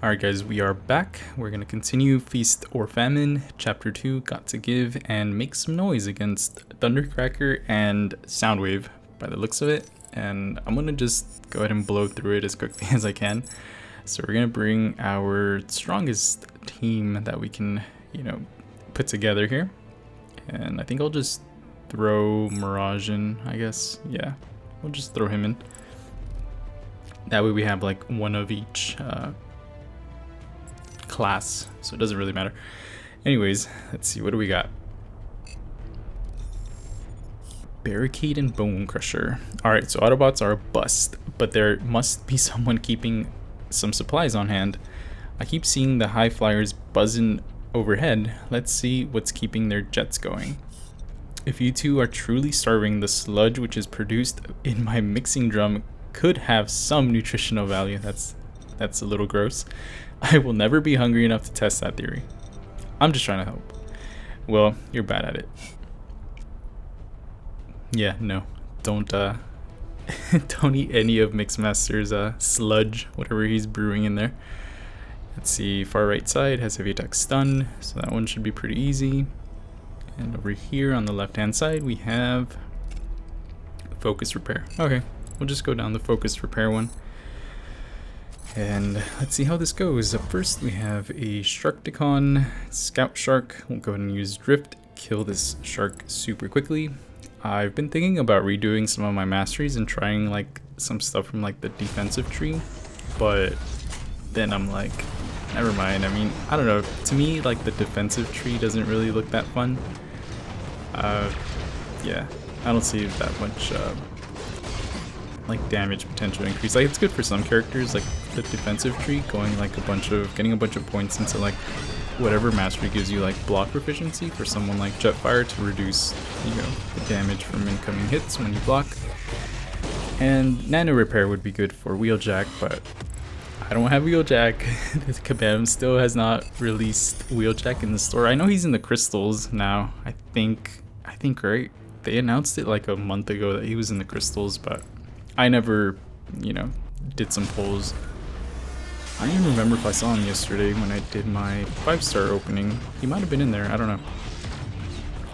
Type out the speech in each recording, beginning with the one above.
Alright guys, we are back. We're going to continue Feast or Famine, Chapter 2, Got to Give, and make some noise against Thundercracker and Soundwave by the looks of it. And I'm going to just go ahead and blow through it as quickly as I can. So we're going to bring our strongest team that we can, put together here. And I think I'll just throw Mirage in, I guess. Yeah, we'll just throw him in. That way we have like one of each class, so it doesn't really matter. Anyways, let's see, what do we got? Barricade and Bonecrusher. Alright, so Autobots are a bust, but there must be someone keeping some supplies on hand. I keep seeing the high flyers buzzing overhead. Let's see what's keeping their jets going. If you two are truly starving, the sludge which is produced in my mixing drum could have some nutritional value. That's a little gross. I will never be hungry enough to test that theory. I'm just trying to help. Well, you're bad at it. Yeah, no. Don't don't eat any of Mixmaster's sludge, whatever he's brewing in there. Let's see, far right side has heavy attack stun, so that one should be pretty easy. And over here on the left hand side we have focus repair. Okay, we'll just go down the focus repair one. And let's see how this goes. Up first we have a Sharkticon Scout Shark. We'll go ahead and use Drift, kill this shark super quickly. I've been thinking about redoing some of my masteries and trying like some stuff from like the defensive tree, but then I'm like, never mind. I mean, I don't know, to me like the defensive tree doesn't really look that fun. Yeah, I don't see that much like damage potential increase. Like it's good for some characters, like the defensive tree, going like getting a bunch of points into like whatever mastery gives you like block proficiency for someone like Jetfire to reduce, the damage from incoming hits when you block. And nano repair would be good for Wheeljack, but I don't have Wheeljack. Kabam still has not released Wheeljack in the store. I know he's in the crystals now. I think right? They announced it like a month ago that he was in the crystals, but I never, did some polls. I don't even remember if I saw him yesterday when I did my 5-star opening. He might have been in there, I don't know.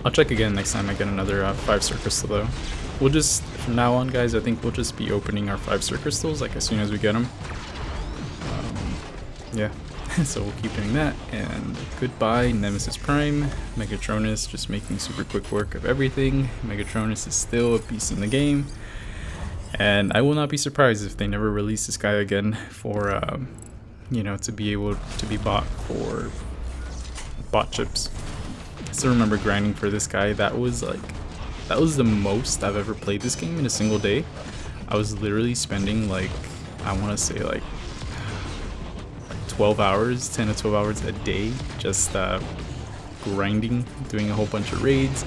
I'll check again next time I get another 5-star crystal though. We'll just, from now on guys, I think we'll just be opening our 5-star crystals like as soon as we get them. Yeah, so we'll keep doing that. And goodbye Nemesis Prime. Megatronus just making super quick work of everything. Megatronus is still a beast in the game. And I will not be surprised if they never release this guy again for, to be able to be bought for bot chips. I still remember grinding for this guy. That was the most I've ever played this game in a single day. I was literally spending like, I want to say like 12 hours, 10 to 12 hours a day, just grinding, doing a whole bunch of raids.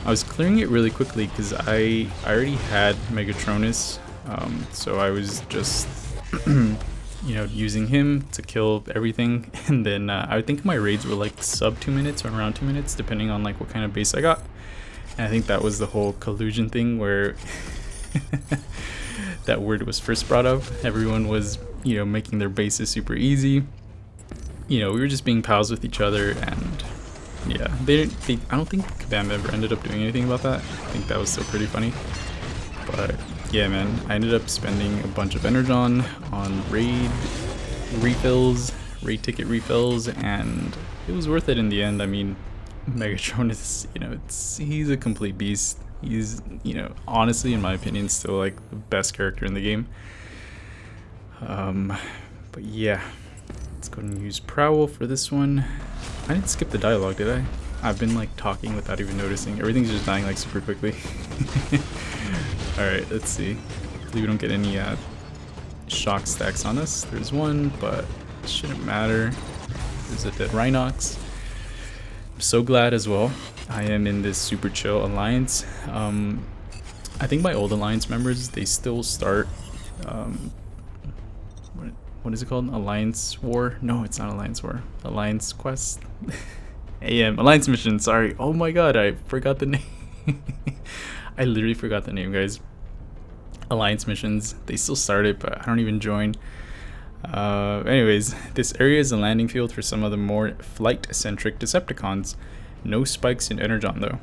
I was clearing it really quickly because I already had Megatronus, so I was just, using him to kill everything. And then I think my raids were like sub 2 minutes or around 2 minutes, depending on like what kind of base I got. And I think that was the whole collusion thing where that word was first brought up. Everyone was, making their bases super easy. We were just being pals with each other, and yeah, I don't think Kabam ever ended up doing anything about that. I think that was still pretty funny. But yeah, man, I ended up spending a bunch of Energon on raid ticket refills, and it was worth it in the end. I mean, Megatronus, he's a complete beast. He's, honestly, in my opinion, still like the best character in the game. But yeah, let's go and use Prowl for this one. I didn't skip the dialogue, did I? I've been like talking without even noticing. Everything's just dying like super quickly. Alright, let's see. Hopefully we don't get any shock stacks on us. There's one, but it shouldn't matter. There's a dead Rhinox. I'm so glad as well I am in this super chill alliance. I think my old alliance members, they still start what is it called? Alliance War? No, it's not Alliance War. Alliance Quest? Alliance Mission, sorry. Oh my god, I forgot the name. I literally forgot the name, guys. Alliance missions, they still start it, but I don't even join. Anyways, this area is a landing field for some of the more flight-centric Decepticons. No spikes in Energon though.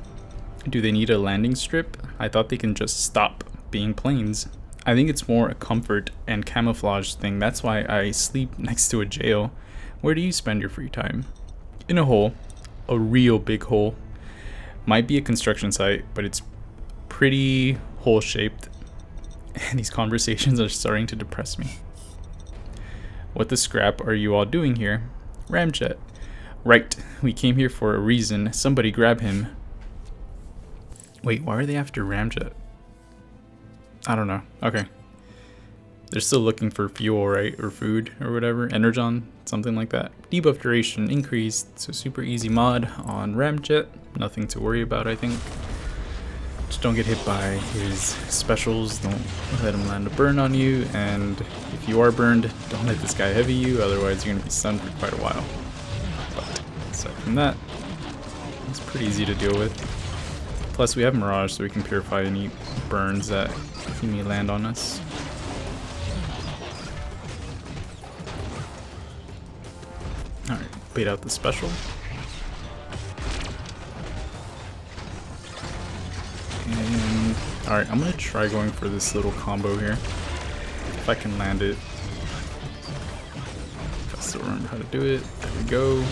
Do they need a landing strip? I thought they can just stop being planes. I think it's more a comfort and camouflage thing. That's why I sleep next to a jail. Where do you spend your free time? In a hole. A real big hole. Might be a construction site, but it's pretty hole-shaped. And these conversations are starting to depress me. What the scrap are you all doing here? Ramjet. Right, we came here for a reason. Somebody grab him. Wait, why are they after Ramjet? I don't know. Okay. They're still looking for fuel, right? Or food or whatever. Energon, something like that. Debuff duration increased. So super easy mod on Ramjet. Nothing to worry about, I think. Just don't get hit by his specials. Don't let him land a burn on you. And if you are burned, don't let this guy heavy you. Otherwise, you're going to be stunned for quite a while. But aside from that, it's pretty easy to deal with. Plus, we have Mirage, so we can purify any burns that he may land on us. Alright, bait out the special. And alright, I'm gonna try going for this little combo here. If I can land it. If I still remember how to do it. There we go.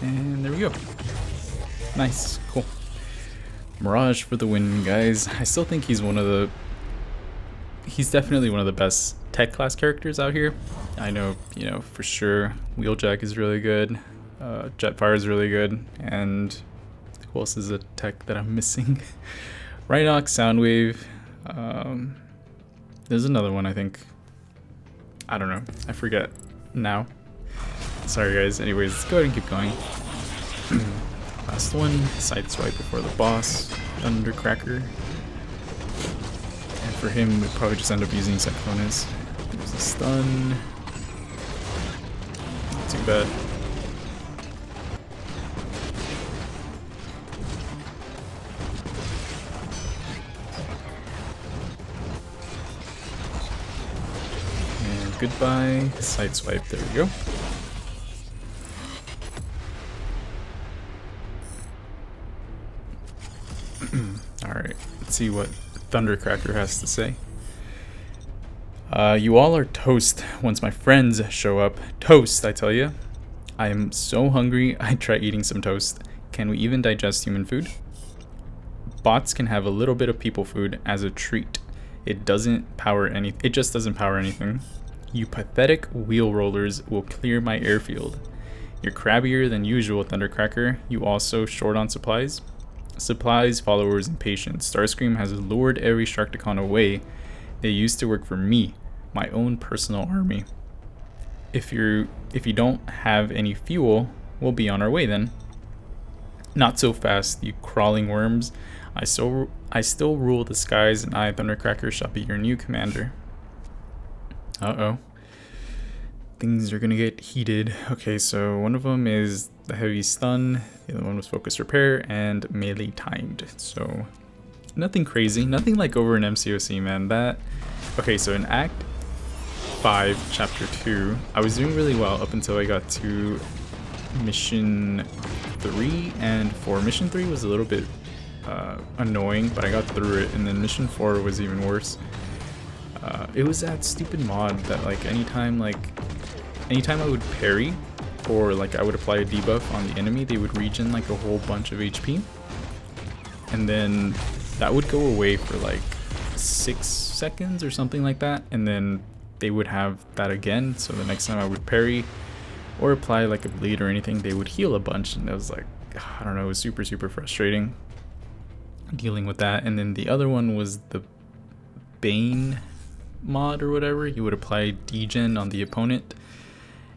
And there we go. Nice, cool. Mirage for the win, guys. I still think he's definitely one of the best tech class characters out here. I know, you know, for sure Wheeljack is really good, Jetfire is really good, and who else is a tech that I'm missing? Rhinox, Soundwave, there's another one I think. I don't know, I forget now. Sorry guys, anyways, let's go ahead and keep going. Last one, Sideswipe before the boss, Thundercracker. And for him, we'd probably just end up using Megatronus. There's a stun. Not too bad. And goodbye, Sideswipe, there we go. Alright, let's see what Thundercracker has to say. You all are toast once my friends show up. Toast, I tell you. I am so hungry, I try eating some toast. Can we even digest human food? Bots can have a little bit of people food as a treat. It just doesn't power anything. You pathetic wheel rollers will clear my airfield. You're crabbier than usual, Thundercracker. You also short on supplies? Supplies, followers, and patience. Starscream has lured every Sharkticon away. They used to work for me, my own personal army. If you don't have any fuel, we'll be on our way then. Not so fast, you crawling worms. I still rule the skies, and I, Thundercracker, shall be your new commander. Uh-oh. Things are gonna get heated. Okay, so one of them is the heavy stun, the other one was focus repair, and melee timed. So nothing crazy, nothing like over in MCOC, man. Okay, so in Act 5, Chapter 2, I was doing really well up until I got to Mission 3 and 4. Mission 3 was a little bit annoying, but I got through it, and then Mission 4 was even worse. It was that stupid mod that like anytime I would parry or like I would apply a debuff on the enemy, they would regen like a whole bunch of HP, and then that would go away for like 6 seconds or something like that, and then they would have that again. So the next time I would parry or apply like a bleed or anything, they would heal a bunch, and it was like, I don't know, it was super frustrating dealing with that. And then the other one was the Bane mod or whatever. You would apply degen on the opponent,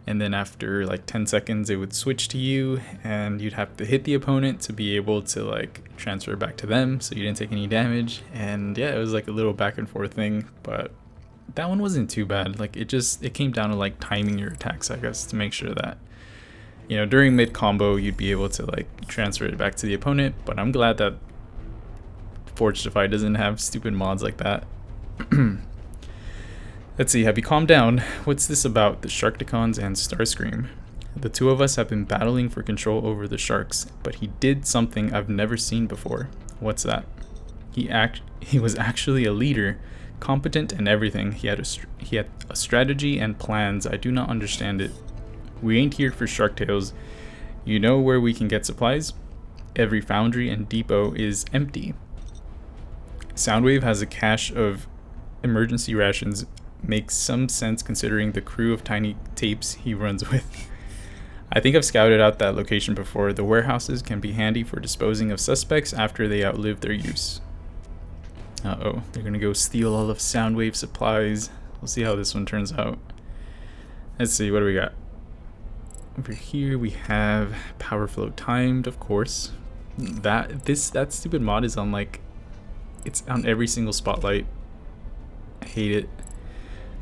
and then after like 10 seconds it would switch to you, and you'd have to hit the opponent to be able to like transfer back to them so you didn't take any damage. And yeah, it was like a little back and forth thing, but that one wasn't too bad. Like it came down to like timing your attacks, I guess, to make sure that, you know, during mid combo you'd be able to like transfer it back to the opponent. But I'm glad that Forgedify doesn't have stupid mods like that. Let's see, have you calmed down? What's this about the Sharkticons and Starscream? The two of us have been battling for control over the sharks, but he did something I've never seen before. What's that? He was actually a leader, competent and everything. He had a strategy and plans. I do not understand it. We ain't here for shark tales. You know where we can get supplies? Every foundry and depot is empty. Soundwave has a cache of emergency rations. Makes some sense considering the crew of tiny tapes he runs with. I think I've scouted out that location before. The warehouses can be handy for disposing of suspects after they outlive their use. Uh-oh, they're gonna go steal all of Soundwave supplies. We'll see how this one turns out. Let's see, what do we got? Over here we have power flow timed, of course. That stupid mod is on like, it's on every single spotlight. I hate it.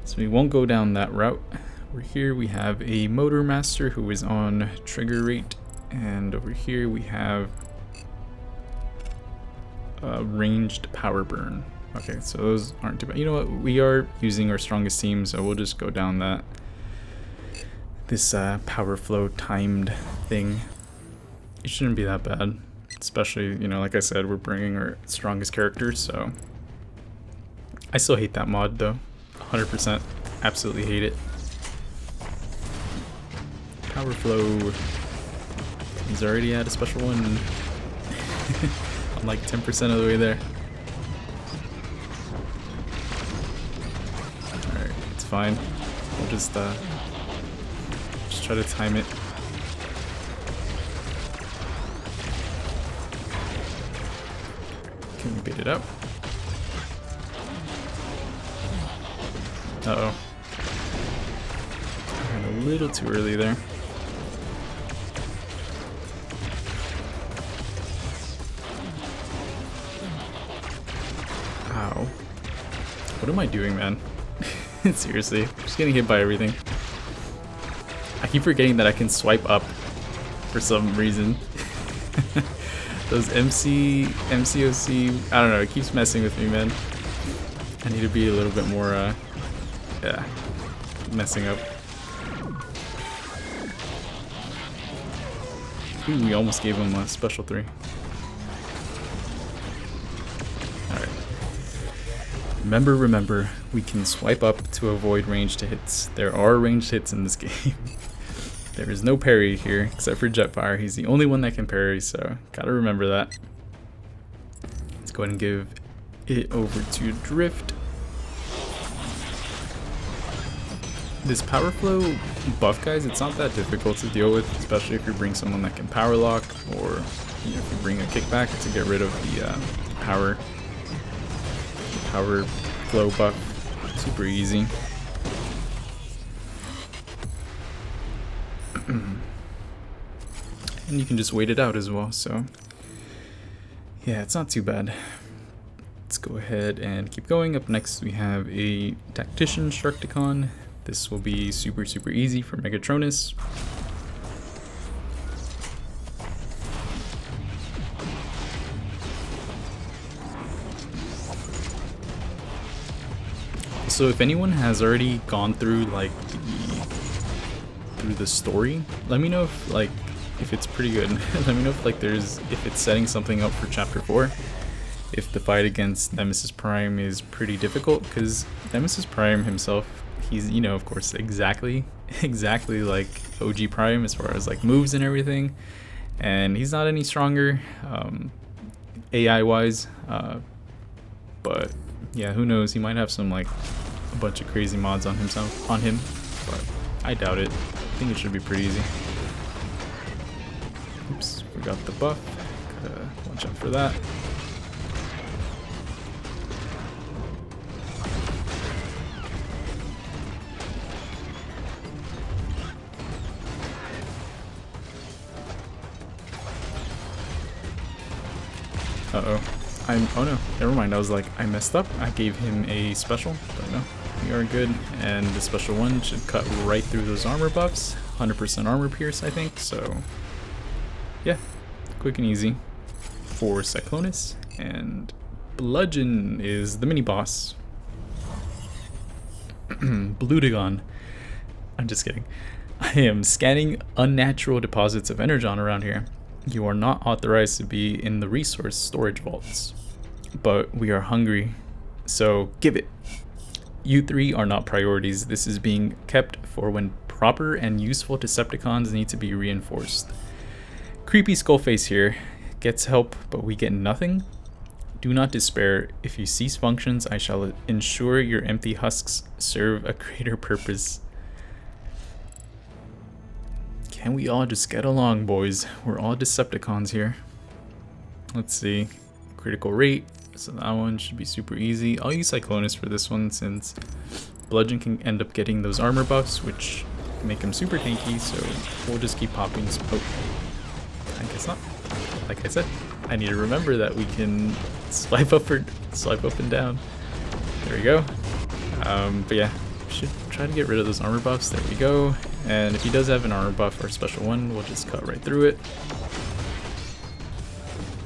So we won't go down that route. Over here we have a motor master who is on trigger rate, and over here we have ranged power burn. Okay, so those aren't too bad. You know what? We are using our strongest team, so we'll just go down this power flow timed thing. It shouldn't be that bad, especially, you know, like I said, we're bringing our strongest characters, so I still hate that mod though. 100%. Absolutely hate it. Power flow. He's already at a special one. I'm like 10% of the way there. Alright, it's fine. We'll just try to time it. Can we bait it out? Uh-oh. I went a little too early there. Ow. What am I doing, man? Seriously, I'm just getting hit by everything. I keep forgetting that I can swipe up for some reason. Those MCOC, I don't know, it keeps messing with me, man. I need to be a little bit more, yeah, messing up. Ooh, we almost gave him a special 3. Alright. Remember, we can swipe up to avoid ranged hits. There are ranged hits in this game. There is no parry here, except for Jetfire. He's the only one that can parry, so gotta remember that. Let's go ahead and give it over to Drift. This power flow buff, guys, it's not that difficult to deal with, especially if you bring someone that can power lock, or you know, if you bring a kickback to get rid of the power flow buff. Super easy. And you can just wait it out as well, so yeah, it's not too bad. Let's go ahead and keep going. Up next we have a Tactician Sharkticon. This will be super easy for Megatronus. So if anyone has already gone through like the story, let me know if it's pretty good. Let me know if it's setting something up for chapter 4. If the fight against Nemesis Prime is pretty difficult, because Nemesis Prime himself, he's, you know, of course, exactly like OG Prime as far as like moves and everything, and he's not any stronger AI wise, but yeah, who knows, he might have some like a bunch of crazy mods on him, but I doubt it. I think it should be pretty easy. Oops, forgot the buff. Gotta watch out for that. Uh-oh. Oh no, never mind. I was like, I messed up. I gave him a special, but no, we are good. And the special one should cut right through those armor buffs. 100% armor pierce, I think, so yeah, quick and easy for Cyclonus. And Bludgeon is the mini boss. Blutagon. I'm just kidding. I am scanning unnatural deposits of energon around here. You are not authorized to be in the resource storage vaults, but we are hungry, so give it. You three are not priorities. This is being kept for when proper and useful Decepticons need to be reinforced. Creepy Skullface here gets help, but we get nothing. Do not despair. If you cease functions, I shall ensure your empty husks serve a greater purpose. Can we all just get along, boys? We're all Decepticons here. Let's see. Critical rate. So that one should be super easy. I'll use Cyclonus for this one since Bludgeon can end up getting those armor buffs, which make him super tanky, so we'll just keep popping. Oh, I guess not. Like I said, I need to remember that we can swipe up and down. There we go. But yeah, should try to get rid of those armor buffs. There we go. And if he does have an armor buff or a special one, we'll just cut right through it.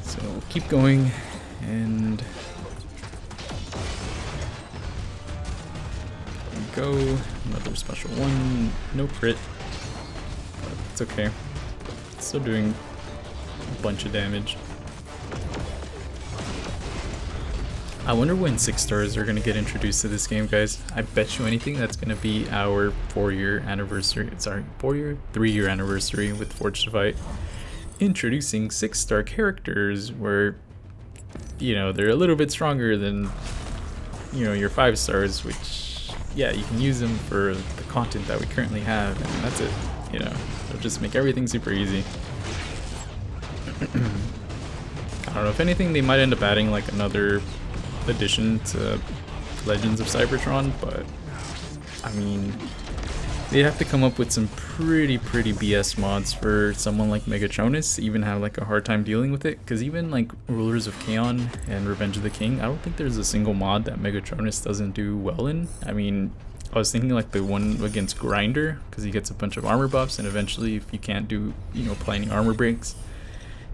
So we'll keep going, and there we go. Another special one. No crit, but it's okay. Still doing a bunch of damage. I wonder when 6 stars are going to get introduced to this game, guys. I bet you anything that's going to be our 4-year anniversary. Sorry, 3-year anniversary with Forged to Fight. Introducing 6-star characters where, you know, they're a little bit stronger than, you know, your 5 stars, which, yeah, you can use them for the content that we currently have, and that's it. You know, they'll just make everything super easy. I don't know, if anything, they might end up adding like another addition to Legends of Cybertron, but I mean, they'd have to come up with some pretty BS mods for someone like Megatronus to even have like a hard time dealing with it, because even like Rulers of Chaos and Revenge of the King, I don't think there's a single mod that Megatronus doesn't do well in. I mean, I was thinking like the one against Grinder, because he gets a bunch of armor buffs, and eventually if you can't do, you know, apply any armor breaks,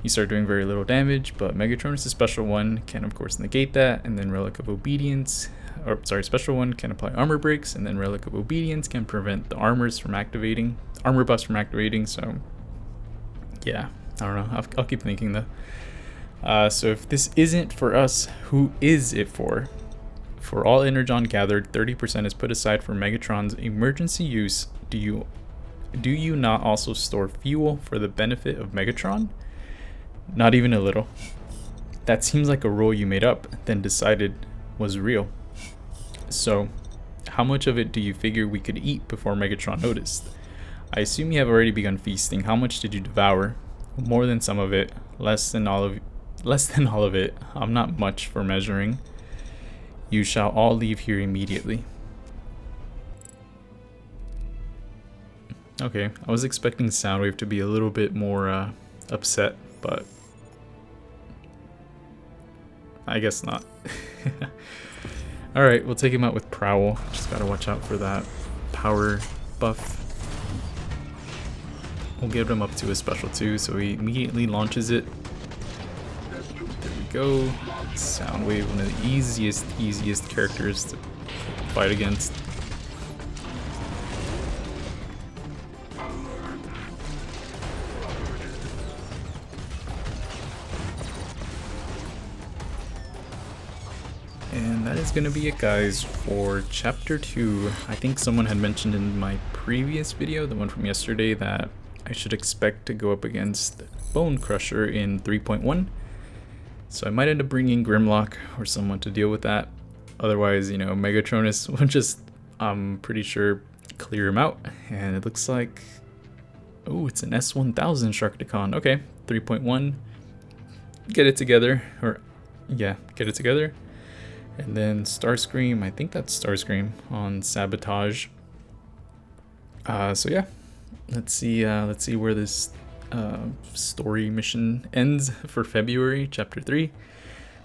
you start doing very little damage. But Megatronus' special one can of course negate that, and then Relic of Obedience, or sorry, special one can apply armor breaks, and then Relic of Obedience can prevent the armor buffs from activating. So yeah, I don't know, I'll keep thinking though. So if this isn't for us, who is it for? For all energon gathered, 30% is put aside for Megatron's emergency use. Do you not also store fuel for the benefit of Megatron? Not even a little. That seems like a rule you made up, then decided was real. So, how much of it do you figure we could eat before Megatron noticed? I assume you have already begun feasting. How much did you devour? More than some of it, less than all of it. I'm not much for measuring. You shall all leave here immediately. Okay, I was expecting Soundwave to be a little bit more upset, but I guess not. Alright, we'll take him out with Prowl. Just gotta watch out for that power buff. We'll get him up to a special 2, so he immediately launches it. There we go. Soundwave, one of the easiest characters to fight against. And that is going to be it, guys, for chapter 2. I think someone had mentioned in my previous video, the one from yesterday, that I should expect to go up against Bonecrusher in 3.1. So I might end up bringing Grimlock or someone to deal with that. Otherwise, you know, Megatronus will just, I'm pretty sure, clear him out. And it looks like, oh, it's an S1000 Sharkticon. Okay, 3.1. Get it together, or yeah, get it together. And then Starscream, I think that's Starscream on Sabotage. So yeah, let's see where this story mission ends for February, chapter 3.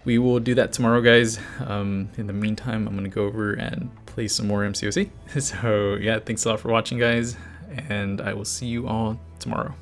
We will do that tomorrow, guys. In the meantime, I'm gonna go over and play some more MCOC. So yeah, thanks a lot for watching, guys, and I will see you all tomorrow.